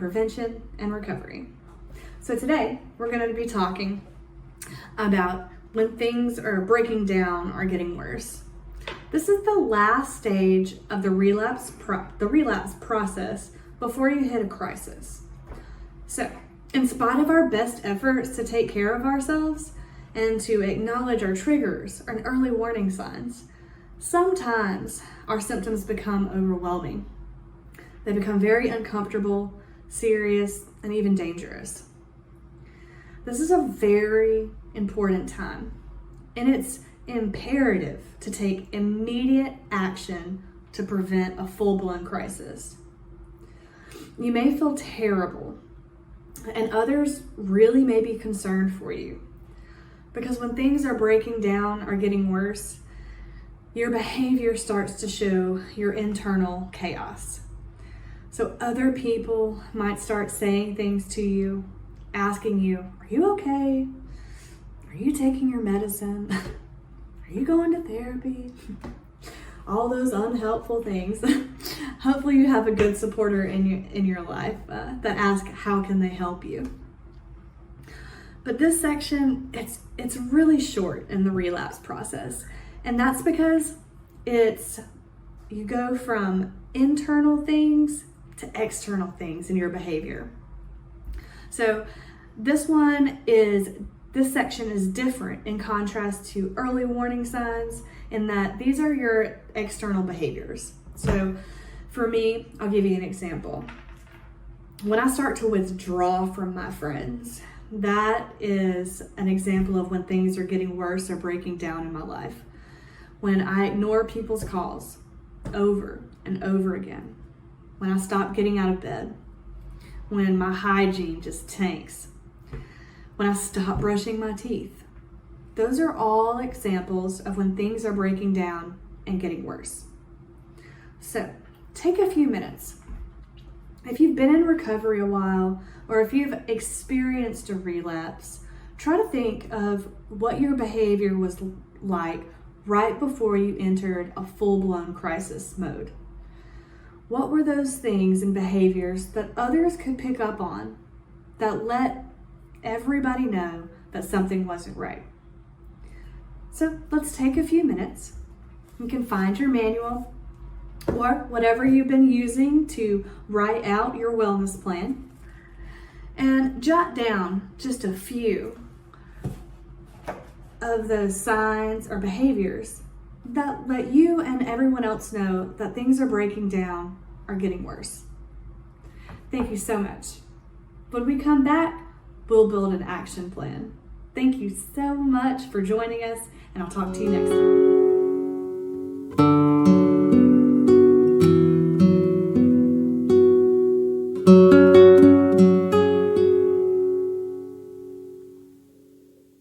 prevention and recovery. So today we're going to be talking about when things are breaking down or getting worse. This is the last stage of the relapse process before you hit a crisis. So, in spite of our best efforts to take care of ourselves and to acknowledge our triggers and early warning signs, sometimes our symptoms become overwhelming. They become very uncomfortable, serious, and even dangerous. This is a very important time, and it's imperative to take immediate action to prevent a full-blown crisis. You may feel terrible, and others really may be concerned for you, because when things are breaking down or getting worse, your behavior starts to show your internal chaos. So other people might start saying things to you, asking you, are you okay? Are you taking your medicine? Are you going to therapy? All those unhelpful things. Hopefully you have a good supporter in your life that ask how can they help you. But this section, it's really short in the relapse process. And that's because you go from internal things to external things in your behavior. So this section is different in contrast to early warning signs in that these are your external behaviors. So for me, I'll give you an example. When I start to withdraw from my friends, that is an example of when things are getting worse or breaking down in my life. When I ignore people's calls over and over again. When I stop getting out of bed. When my hygiene just tanks. When I stop brushing my teeth. Those are all examples of when things are breaking down and getting worse. So, take a few minutes. If you've been in recovery a while, or if you've experienced a relapse, try to think of what your behavior was like right before you entered a full-blown crisis mode. What were those things and behaviors that others could pick up on that let everybody know that something wasn't right? So let's take a few minutes. You can find your manual or whatever you've been using to write out your wellness plan and jot down just a few of those signs or behaviors that let you and everyone else know that things are breaking down or getting worse. Thank you so much. When we come back, we'll build an action plan. Thank you so much for joining us, and I'll talk to you next time.